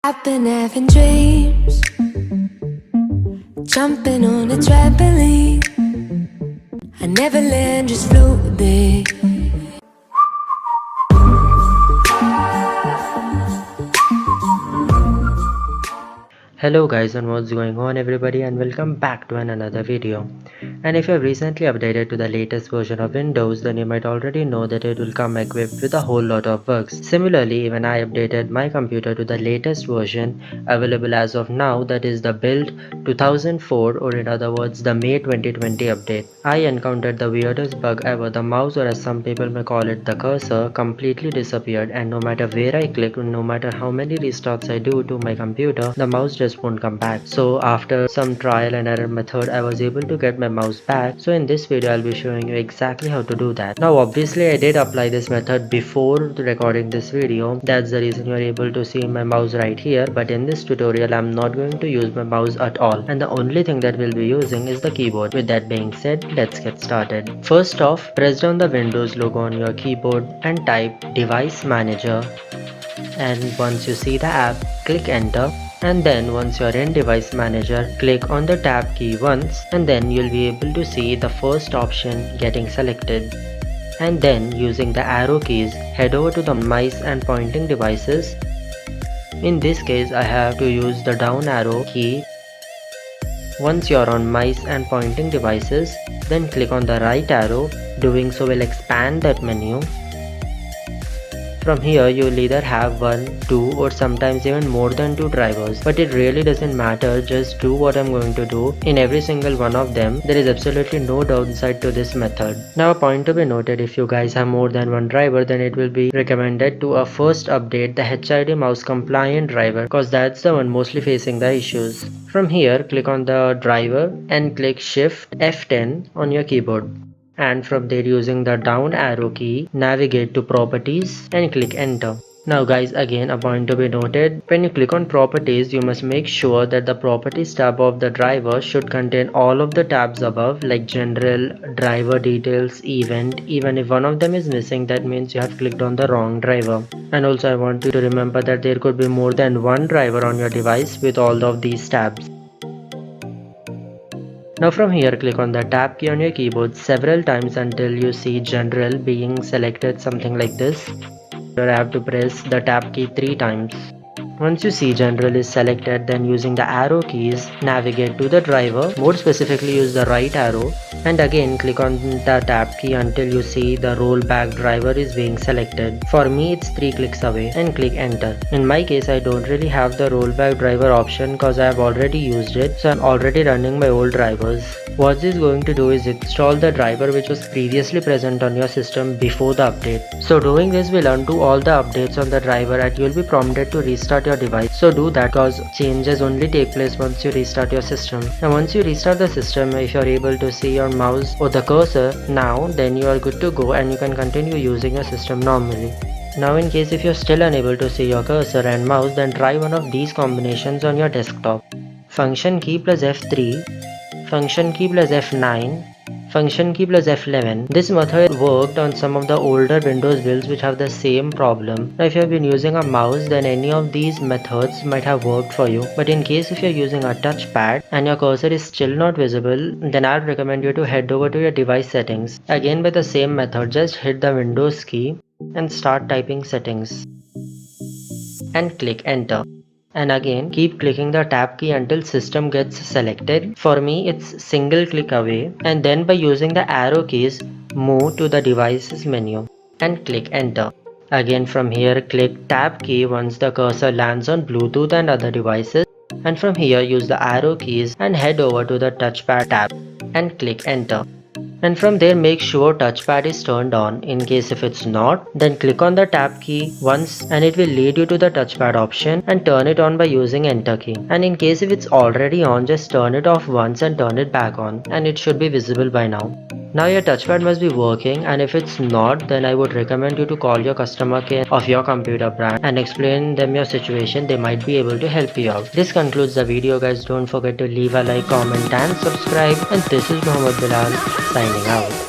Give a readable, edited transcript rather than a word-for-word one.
I've been having dreams, jumping on a trampoline. I never land, just float there. Hello guys, and what's going on everybody, and welcome back to another video. And if you have recently updated to the latest version of Windows, then you might already know that it will come equipped with a whole lot of bugs. Similarly, when I updated my computer to the latest version available as of now, that is the build 2004, or in other words the May 2020 update, I encountered the weirdest bug ever. The mouse, or as some people may call it, the cursor, completely disappeared, and no matter where I click, no matter how many restarts I do to my computer, the mouse just won't come back. So after some trial and error method, I was able to get my mouse back. So in this video I'll be showing you exactly how to do that. Now obviously I did apply this method before recording this video. That's the reason you're able to see my mouse right here, but in this tutorial I'm not going to use my mouse at all, and the only thing that we'll be using is the keyboard. With that being said, let's get started. First off, press down the Windows logo on your keyboard and type Device Manager, and once you see the app, click enter. And then once you're in Device Manager, click on the tab key once, and then you'll be able to see the first option getting selected. And then using the arrow keys, head over to the mice and pointing devices. In this case I have to use the down arrow key. Once you're on mice and pointing devices, then click on the right arrow. Doing so will expand that menu. From here you'll either have 1, 2 or sometimes even more than 2 drivers, but it really doesn't matter, just do what I'm going to do in every single one of them. There is absolutely no downside to this method. Now a point to be noted, if you guys have more than one driver, then it will be recommended to first update the HID mouse compliant driver, because that's the one mostly facing the issues. From here click on the driver and click Shift F10 on your keyboard. And from there, using the down arrow key, navigate to properties and click enter. Now guys, again a point to be noted, when you click on properties, you must make sure that the properties tab of the driver should contain all of the tabs above, like general, driver details, event. Even if one of them is missing, that means you have clicked on the wrong driver. And also I want you to remember that there could be more than one driver on your device with all of these tabs. Now from here, click on the tab key on your keyboard several times until you see general being selected, something like this. Here I have to press the tab key 3 times. Once you see general is selected, then using the arrow keys, navigate to the driver, more specifically use the right arrow, and again click on the tab key until you see the rollback driver is being selected. For me it's 3 clicks away, and click enter. In my case I don't really have the rollback driver option because I have already used it, so I'm already running my old drivers. What this is going to do is install the driver which was previously present on your system before the update. So doing this will undo all the updates on the driver, and you'll be prompted to restart your device. So do that, because changes only take place once you restart your system. Now once you restart the system, if you're able to see your mouse or the cursor now, then you are good to go and you can continue using your system normally. Now in case if you're still unable to see your cursor and mouse, then try one of these combinations on your desktop. Function key plus F3, function key plus F9, function key plus F11. This method worked on some of the older Windows builds which have the same problem. Now if you have been using a mouse, then any of these methods might have worked for you, but in case if you're using a touchpad and your cursor is still not visible, then I'd recommend you to head over to your device settings. Again with the same method, just hit the Windows key and start typing settings and click enter. And again keep clicking the tab key until system gets selected. For me it's single click away, and then by using the arrow keys, move to the devices menu and click enter. Again from here click tab key once the cursor lands on Bluetooth and other devices, and from here use the arrow keys and head over to the touchpad tab and click enter. And from there make sure touchpad is turned on. In case if it's not, then click on the tab key once and it will lead you to the touchpad option, and turn it on by using enter key. And in case if it's already on, just turn it off once and turn it back on, and it should be visible by now. Now your touchpad must be working, and if it's not, then I would recommend you to call your customer care of your computer brand and explain them your situation. They might be able to help you out. This concludes the video guys. Don't forget to leave a like, comment and subscribe, and this is Mohammed Bilal signing out.